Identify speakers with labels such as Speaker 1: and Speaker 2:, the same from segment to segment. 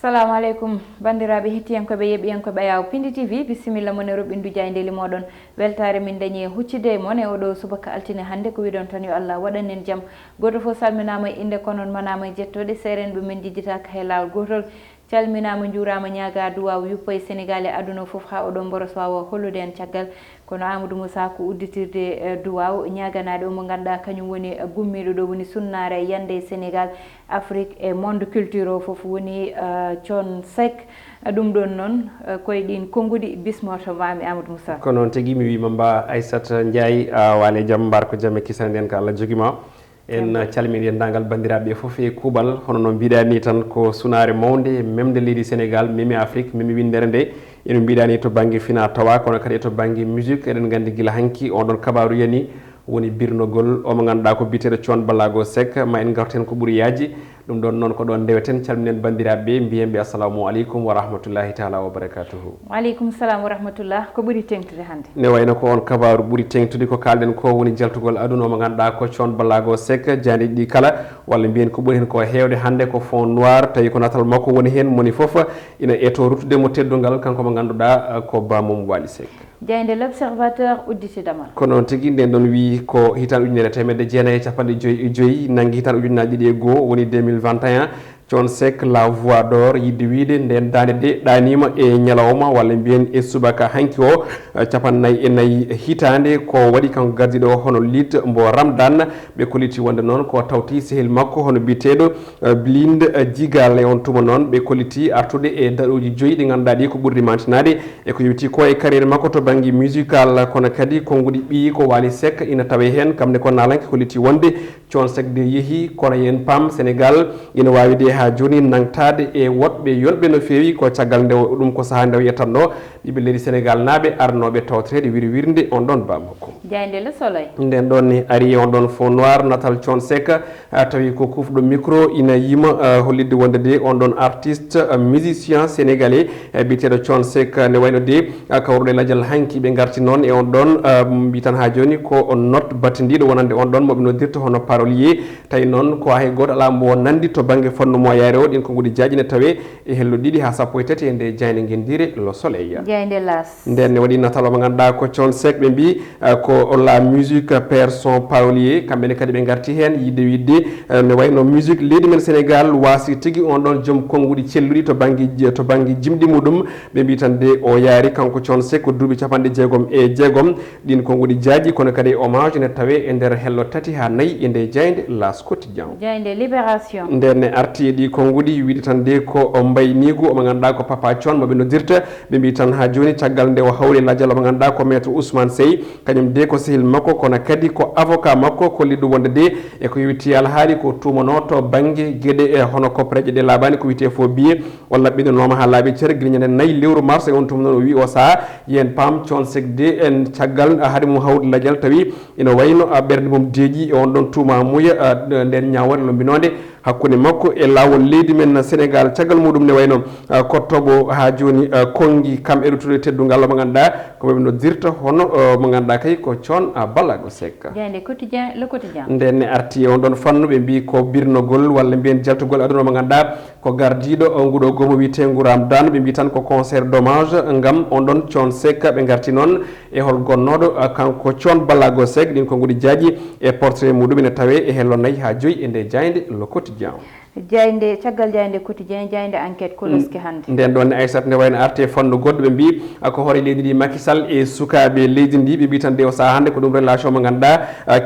Speaker 1: Assalamu alaikum bandiraɓe hettiyankoɓe yeɓiyankoɓe yaw Pindi TV bisimilla mon e roɓindu jayndeli moɗon weltare min dañi huccide mon e oɗo subaka altine hannde ko wiɗon tan yo Allah waɗan en jaam goto fof salminama e inde konon manama e jettoɗe serenɓe men jijjitaka he lawol gotol calminama juurama ñaaga duwaw yuppa e Sénégal e aduna fof ha oɗon boros wawa hollude en caggal kono Amadou Moussa ko udditirde duwaw ñaganade omo ganduɗa kañum woni gummiɗo ɗo woni sunnare yande Sénégal Afrique et monde culture o fof woni Thione Seck ɗum ɗon noon koye ɗin konngudi bismoto mami Amadou Moussa
Speaker 2: ko noon tigui mi wima mba Aissata Ndiaye wale jaam mbar ko jaam e kisane nden ko Allah jogima en calmini dendagal bandiraɓe foof e kuuɓal hono no mbiɗani tan ko sunare mawde memde leydi Sénégal memi Afrique memi windere nde eno mbiɗani to banggue fina tawa kono kadi to banggue musique eɗen gandi guila hanki on ɗon kabaru yani woni birnogol omo ganduɗa ko biteɗo Thione Ballago Seck ma en garten ko ɓuuri yaaji ɗum ɗon noon ko ɗon ndeweten calminen bandiraɓe mbiyenɓe assalamu aleykum wa rahmatullahi taala wa barakatuhu.
Speaker 1: Waaleykum salam wa rahmatullah. Ko ɓuuri tengtude hannde
Speaker 2: ne wayno ko on kabaru ɓuuri tengtude ko kalɗen ko woni jaltugol aduna omo ganduɗa ko Thione Ballago Seck jandi ɗi kala walla mbiyen ko ɓuuri hen ko hewde hannde ko fond noir tawi ko natal makko woni hen moni foof ina eto ruttudemo teddugal kanko mo ganduɗa ko bamum Wally Seck.
Speaker 1: Jayde l'observateur udditidamal
Speaker 2: ko noon tigui nden ɗon wi ko hitan ujunere temedde jeenayyi e capanɗe joyyi nangui hitan ujunaji ɗiɗi e goho woni 2021 Thione Seck la voix d'or yidde wiide nden dande de ɗanima e ñalawma walla mbiyen e subaka hanki o capannayyi e nayyi hitande ko waɗi kanko gardiɗo hono lit mbo Ramadan ɓe kolliti wonde noon ko tawti sehil makko hono biteɗo Blind Djigal e on tuma noon ɓe kolliti artude e daɗoji joyyi ɗi ganduɗa ɗi ko ɓurdi mantinade e ko yewti ko e carriére makko to banggue musical kono kadi konngudi ɓi ko Wally Seck ina tawe hen kamne ko nalanke kolliti wonde Thione Seck de yeehi kono yen pam Sénégal ina wawi de ha joni nangtade e woɗɓe yonɓe no fewi ko caggal nde ɗum ko saaha nde yettanɗo ɓiɓe leydi Sénégal naaɓe arnoɓe tawtorede wirwirde on ɗon bamakko
Speaker 1: jayde le soleil
Speaker 2: nden ɗon ni ari on ɗon fond noir natal Thione Seck tawi ko kufɗo micro ina yima hollidde wonde de on ɗon artiste musicien sénégalais biteɗo Thione Seck ne wayno de kawruɗo e ladial hanki ɓe garti noon e on ɗon mbi tan ha joni ko note battidiɗo wonande on ɗon moɓe nodirta hono parolier tawi noon ko hay goto ala mbo nandi to banggue fonnumo yaare o ɗin konngudi jaaƴine tawe e hello ɗiɗi ha sappo e tati e nde jayde guendire le soleil
Speaker 1: jayde las
Speaker 2: nden ne waɗi natal omo ganduɗa ko Thione Seck ɓe mbi ko la musique perd son parolier kamɓene kadi ɓe garti hen yidde widde ne wayno musique leydi men Sénégal wasi tigui on ɗon joom konngudi celluɗi to banggue jimɗi muɗum ɓe mbi tan de o yaari kanko Thione Seck ko duuɓi capanɗe jeegom e jeegom ɗin konngudi jaaji kono kadi hommage ne tawe e nder hello tati ha nayyi e nde jayde las quotidien
Speaker 1: jayde libération
Speaker 2: nden ne arti e ɗi konngudi wiide tan de ko mbaynigu omo ganduɗa ko papa Thione moɓe nodirta ɓe mbi tan ha joni caggal nde o hawri ladial omo ganduɗa ko maître Ousmane Sey kañum de ko sehil makko kono kadi ko avocat makko kolliɗo wonde de e ko yewti alhaali ko tumano to banggue gueɗe e hono koppareje ɗe laaɓani ko wiyete fo biye walla ɓiɗanoma ha laaɓi ceere guilñane nayyi lewru mars e on tuma noon o wi o saaha yen pam Thione Seck de en caggal haade mum hawde ladial tawi ina wayno ɓerde mum deeƴi e on ɗon tuma muya nden ñawore lombinode hakkude makko e lawol leydi men Sénégal caggal muɗum ne wayno kottoɓo ha joni kongi kam e ruttude teddugal mo ganduɗa ko moɓe noddirta hono mo ganduɗa kay ko Thione Ballago Seck
Speaker 1: jayde quotidien le quotidien
Speaker 2: nden ne arti on ɗon fannu ɓe mbi ko birnogol walla mbiyen jaltugol aduna mo ganduɗa ko gardiɗo nguɗo gomo wiyete Ramadan ɓe mbi tan ko concert d'hommage gam on ɗon Thione Seck ɓe garti noon e hol gonnoɗo kanko Thione Ballago Seck ɗin konngudi jaaji e portrait muɗum ene tawe e hello nayyi ha joyyi e nde jayde le quotidien
Speaker 1: jayde caggal jayde quotidien jayde enquête koloski hannde
Speaker 2: nden ɗon ne Aissata ne wayno arte fannu goɗɗo ɓe mbi ko hoore leydi ndi Macky Sall e sukaɓe leydi ndi ɓe mbi tan de o saaha hannde ko ɗum relation mo ganduɗa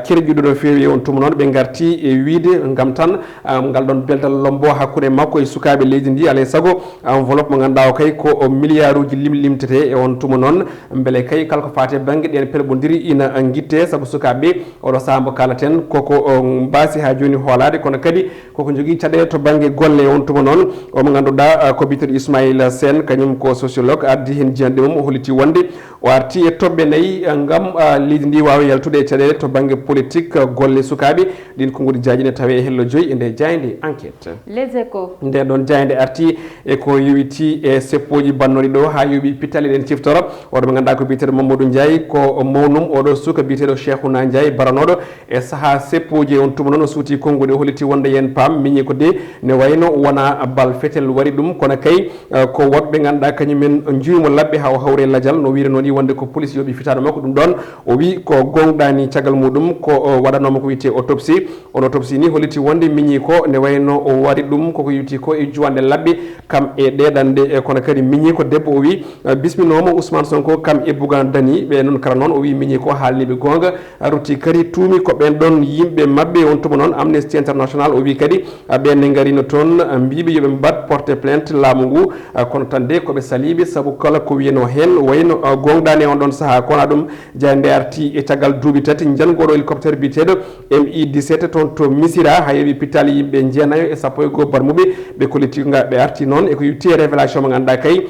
Speaker 2: kerƴuɗo no fewi on tuma noon ɓe garti e wiide gam tan ngal ɗon beldal lombo hakkude makko e sukaɓe leydi ndi alay saago enveloppe mo ganduɗa o kay ko milliard uji limtete e on tuma noon beele kay kala ko fate banggue ɗen pelɓodiri ina guitte saabu sukaɓeɓe oɗo saaha mo kalaten koko mbasi ha joni hoolade kono kadi koko jogui caɗele to banggue golle on tuma noon omo ganduɗa ko biteɗo Ismaïla Sène kañum ko sociologue addi hen jiyanɗe mum o holliti wonde o arti e toɓɓe nayyi gam leydi ndi wawa yaltude e caɗele to banggue politique golle sukaɓe ɗin konngudi jaaji ne tawe e hello joyyi e nde jayde enquête
Speaker 1: les échos
Speaker 2: nden ɗon jayde arti e ko yewiti e seppoji bannoɗi ɗo ha yoɓi pittali ɗen ciftoro oɗo mo ganduɗa ko biteɗo Mamadou Ndiaye ko mawnum oɗo suka biteɗo Cheikhouna Ndiaye baranoɗo e saaha seppoji on tuma noon o suuti konngudi o holliti wonde yen pam miñi ko de de ne wayno wona bal fetel wari ɗum kono kay ko woɓɓe ganduɗa kañumen juumo labɓe haw hawre ladial no wiiri noon wonde ko police yoɓi fitade makko ɗum ɗon o wi ko gonɗani caggal muɗum ko waɗanoma ko wiyete autopsie on autopsie ni holliti wonde miñi ko ne wayno o waɗi ɗum koko yewti ko e juwande labɓe kam e ɗeɗande kono kadi miñi ko debbo o wi bisminoma Ousmane Sonko kam e Bougane Dany ɓe noon kala noon o wi miñi ko haalniɓe gonga rutti kadi tuumi ko ɓen ɗon yimɓe mabɓe on tuma noon Amnesty International o wi kadi ɓenne garino toon mbiɓe yoɓe mbat porté plainte laamu ngu kono tan de koɓe saliɓe saabu kala ko wiyeno hen wayno gonɗani e on ɗon saaha kona ɗum jande arti e caggal duuɓi tati jangoɗo hélicoptére biteɗo MI 17 toon to Missira ha yeeɓi pitali yimɓe jeenayo e sappo e goho barmuɓe ɓe collectif ɓe arti noon eko yetti révélation mo ganduɗa kay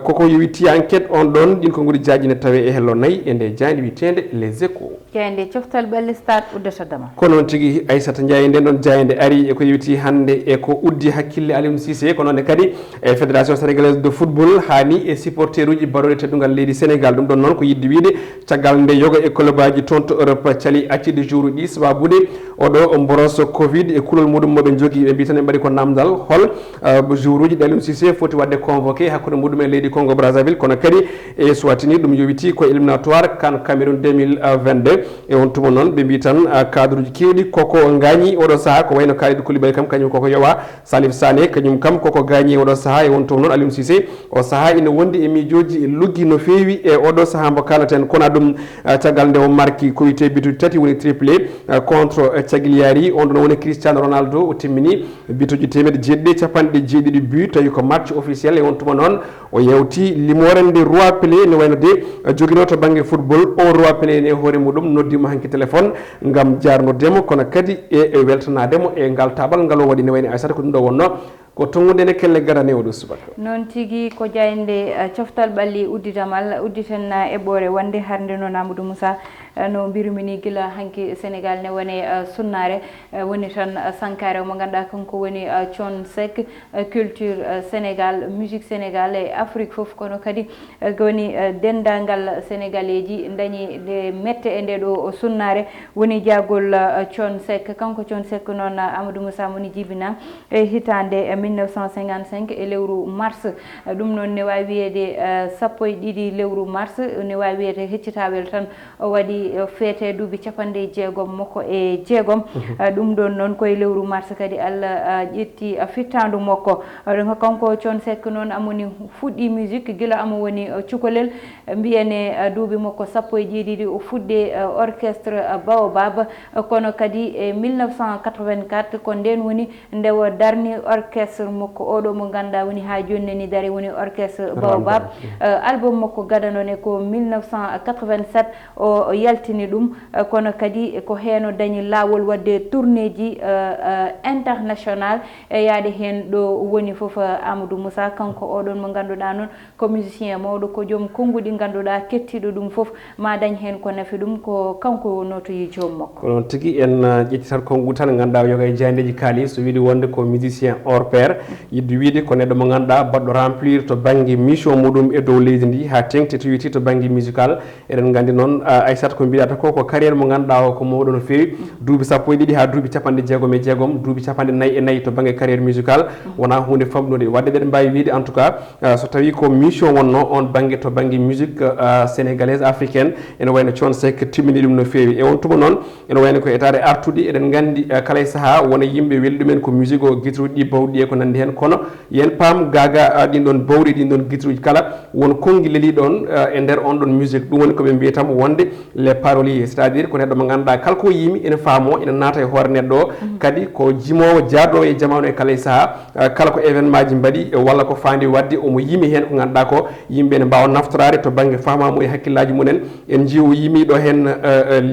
Speaker 2: koko yetti enquête on ɗon ɗin ko guri jajine tawe e hello nayyi e nde jandi witede les échos
Speaker 1: jayde coftal ɓelle stade uddata dama
Speaker 2: ko noon tigui Aissata Ndiaye nden ɗon jayde ari eko yewti hande eko uddi hakkille Aliou Cissé ko noon kadi e fédération sénégalaise de football hani e supporter uji barore teddugal leydi Sénégal ɗum ɗon noon ko yidde wiide caggal nde yoga e club aji toon to Europe cali accide jour uji sababude oɗo mboros covid e kulol muɗum moɓe jogui ɓe mbi tan ɓe mbaɗi ko namdal hol jour uji ɗi Aliou Cissé foti wadde convoqué hakkude muɗum e leydi Congo Brazzaville kono kadi e suwatini ɗum yowiti ko éliminatoire CAN Cameroun 2022 e on tuma noon ɓe mbi tan cadre uji kewɗi koko gañi oɗo saaha ko wayno Kalidou Koulibaly kam kañum koko yowa Salif Sané kañum kam koko gañi e oɗo saaha e on tuma noon Aliou Cissé o saaha ina wondi e miijoji luggi no fewi e oɗo saaha mbo kalaten kono ɗum caggal nde o marki ko wiyete bituji tati woni triplé contre Cagliari on ɗon woni Cristiano Ronaldo o timmini bituji 1.7 but tawi ko match officiel e on tuma noon o yewti limore nde roi pelé ne wayno de joguino to banggue football o roi pelé ne hoore muɗum noddimo hanki téléphone gam jarnodemo kono kadi e weltanademo e ngal tabal ngal o waɗi ne wayno Aissata ko ɗum ɗo wonno ko tongude ne kelle garane oɗo subaka
Speaker 1: noon tigui ko jayde coftal ɓalli udditamal udditen eɓɓore wonde harde noon Amadou Moussa no mbirumini guila hanki Sénégal ne woni sunnare woni tan sankare mo ganduɗa kanko woni Thione Seck culture Sénégal musique Sénégal e Afrique foof kono kadi woni dendagal sénégaleji dañi de mette e nde ɗo sunnare woni jagol Thione Seck kanko Thione Seck noon Amadou Moussa moni jibina e hitande 1955 e lewru mars ɗum noon ne wawi wiyede sappo e ɗiɗi lewru mars ne wawi wiyede heccitawel tan o waɗi feete duuɓi capanɗe jeegom makko e jeegom ɗum ɗon noon koye lewru mars kadi Allah ƴetti fittandu makko ɗum kanko Thione Seck noon amoni fuɗɗi musique guila amo woni cukalel mbiyane duuɓi makko sappo e jeeɗiɗi o fuɗɗe orchestre Baobab kono kadi e 1984 ko nden woni nde o darni orchestre makko oɗo mo ganduɗa woni ha jonni ni dari woni orchestre Baobab album makko gadanone ko 1987 o yaltini ɗum kono kadi ko heno dañi lawol wadde tourné ji international e yaade hen ɗo woni foof Amadou Moussa kanko oɗon mo ganduɗa noon ko musicien mawɗo ko joom konngudi ganduɗa kettiɗo ɗum foof ma dañ hen ko nafi ɗum ko kanko notoyi joom makko
Speaker 2: ko noon tigui en ƴetti tan konngudi tan ganduɗa yoga e jayndeji kaali so wiide wonde ko musicien hors pair yidde wiide ko neɗɗo mo ganduɗa baɗɗo remplir to banggue mission muɗum e dow leydi ndi ha tengti to witi to banggue musical eɗen gandi noon Aissata ko mbiɗata ko carrière mo ganduɗa o ko mawɗo no fewi duuɓi sappo e ɗiɗi ha duuɓi capanɗe jeegom e jeegom duuɓi capanɗe nayyi e nayyi to banggue carrière musical wona hunde famɗude wadde ɓeɗen mbawi wiide en tout cas so tawi ko mission wonno on banggue to banggue musique sénégalaise africaine ene wayno Thione Seck timmini ɗum no fewi e on tuma noon ene wayno ko etade artude eɗen gandi kala e saaha wona yimɓe welɗi ɗumen ko musique o guitruji ɗi bawɗi e ko nandi hen kono yen paam gaga ɗin ɗon bawɗi ɗin ɗon guitruji kala won konngui leeli ɗon e nder on ɗon musique ɗum woni koɓe mbiyatamo wonde les paroliers c'est à dire ko neɗɗo mo ganduɗa kala ko yimi ene faamo ene naata e hoore neɗɗo o kadi ko jimowo jaadowo e jamanu e kala e saaha kala ko événement ji mbaɗi walla ko fandi wadde omo yimi hen ko ganduɗa ko yimɓe ne mbawa naftorade to banggue famamu e hakkillaji mumen en jii o yimiɗo hen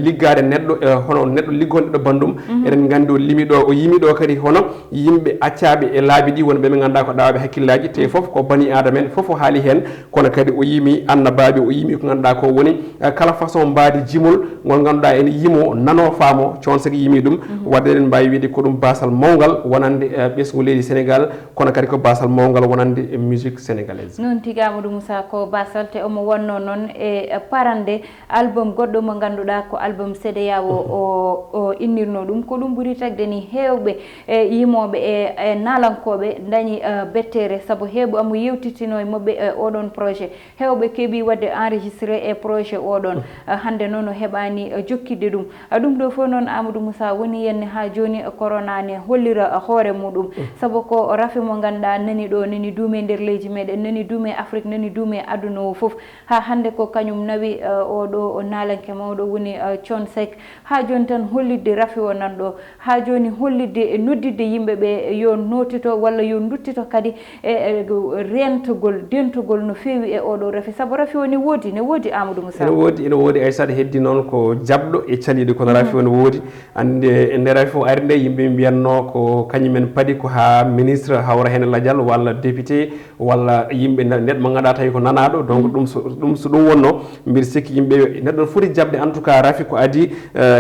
Speaker 2: liggade neɗɗo hono neɗɗo liggonɗo ɗo bandum eɗen gandi o limiɗo o yimiɗo kadi hono yimɓe accaɓe e laabi ɗi wonɓe ɓe ganduɗa ko ɗawaɓe hakkillaji te foof ko bani adama en foof o haali hen kono kadi o yimi annabaɓe o yimi ko ganduɗa ko woni kala façon mbadi jimol ngol ganduɗa ene yimo nano faamo Thione Seck yimi ɗum wadde eɗen mbawi wiide ko ɗum basal mawgal wonande ɓesgu leydi Sénégal kono kadi ko basal mawgal wonande musique sénégalaise
Speaker 1: noon tigi Amadou Moussa ko basal te omo wonno noon e parande album goɗɗo mo ganduɗa ko album CEDEAO o innirno ɗum ko ɗum ɓuuri tagde ni hewɓe e yimoɓe e nalankoɓe dañi bettere saabu heeɓu amo yewtitino e mabɓe oɗon projet hewɓe keeɓi wadde enregistré e projet oɗon hande noon o heɓani jokkidde ɗum ɗum ɗo fof noon Amadou Moussa woni henne ha joni corona ne hollira hoore muɗum saabu ko rafi mo ganduɗa nani ɗo nani duume nder leydi meɗen nani duume Afrique nani duume aduna o foof ha hande ko kañum nawi oɗo o nalanke mawɗo woni Thione Seck ha joni tan hollidde rafi o nanɗo ha joni hollidde e noddidde yimɓeɓe yo notito walla yo duttito kadi e rentogol dentogol no fewi e oɗo rafi saabu rafi o ne woodi Amadou Moussa
Speaker 2: ene woodi Aissata heddi noon ko jabɗo e caliɗo kono rafi o ne woodi ande nde rafi o ari nde yimɓe mbiyatno ko kañumen paadi ko ha ministre hawra hen ladial walla député walla yimɓe neɗɗo mo ganduɗa tawi ko nanaɗo donc ɗum so ɗum wonno mbiɗa sikki yimɓe neɗɗo foti jabde en tout cas rafi ko adi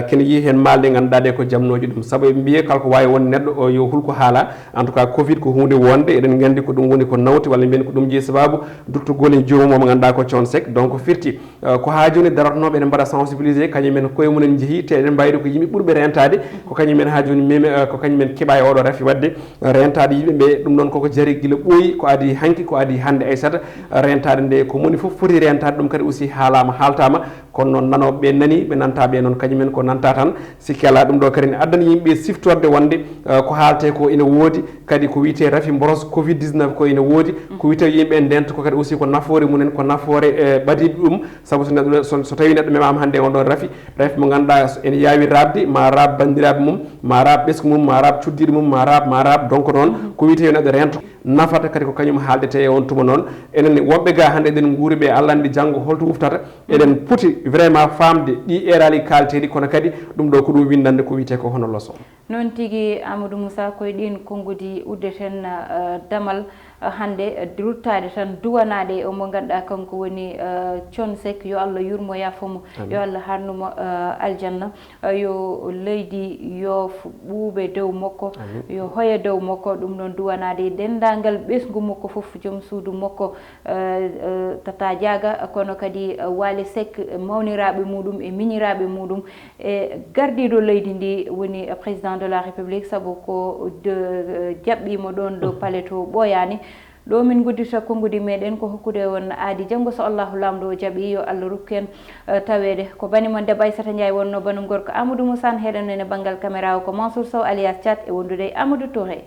Speaker 2: kene yi hen malɗe ganduɗa ɗe ko jamnoji ɗum saabu ɓe mbiye kala ko wawi wonde neɗɗo yo hulko haala en tout cas covid ko hunde wonde eɗen gandi ko ɗum woni ko nawti walla mbiyen ko ɗum jeeyi sababu duttugol e jomum mo ganduɗa ko Thione Seck donc firti ko ha joni darotnoɓe ene mbaɗa sensibilisé kañumen koye mumen jeehi te eɗen mbayri ko yimɓe ɓuurɓe rentade ko kañumen ha joni memi ko kañumen keeɓa e oɗo rafi wadde rentade yimɓeɓe ɗum noon koko jaari guila ɓooyi ko adi hanki ko adi hande Aissata rentade nde ko moni foof foti rentade ɗum kadi aussi haalama haltama kono noon nanoɓeɓe nani ɓe nanta ɓe noon kañumen ko nanta tan sikki ala ɗum ɗo kadi ne addana yimɓe siftorde wonde ko haalte ko ina woodi kadi ko wiyete rafi boros covid 19 ko ina woodi ko wiyete yimɓe ndenta ko kadi aussi ko nafoore munen ko nafoore ɓadiɓe ɗum saabu so neɗɗo so tawi neɗɗo memama hande on ɗon rafi mo ganduɗa ene yawi rabde ma rab bandiraɓe mum ma rab ɓesgu mum ma rab cuddiɗo mum ma rab donc noon ko wiyete yo neɗɗo rento nafata kadi ko kañum haaldete e on tuma noon enen wonɓe ga hande eɗen guuri ɓe Allah andi janggo holto uftata eɗen poti vraiment famde ɗi erali kalteɗi kono kadi ɗum ɗo ko ɗum windande ko wiyete ko hono leçon
Speaker 1: noon tigui Amadou Moussa koye ɗin konngudi uddeten damal hande ruttade tan duwanade omo ganduɗa kanko woni Thione Seck yo Allah yurmo yafomo yo Allah harnumo aljanna yo leydi yo ɓuuɓe dow makko yo hoya dow makko ɗum noon duwanade dendagal ɓesgu makko foof joom suudu makko Tata Diaga kono kadi Wally Seck mawniraɓe muɗum e miñiraɓe muɗum e gardiɗo leydi ndi woni président de la république saabu ko jaɓɓimo ɗon ɗo palais to ɓooyani ɗo min guddita konngudi meɗen ko hokkude won aadi janggo so Allahu lamɗo o jaaɓi yo Allah rokku en tawede ko banimon debbo Aissata Ndiaye wonno banum gorko Amadou Moussa heɗen ene banggal caméra o ko Mansour Sow alias Thiat e wondude Amadou Touré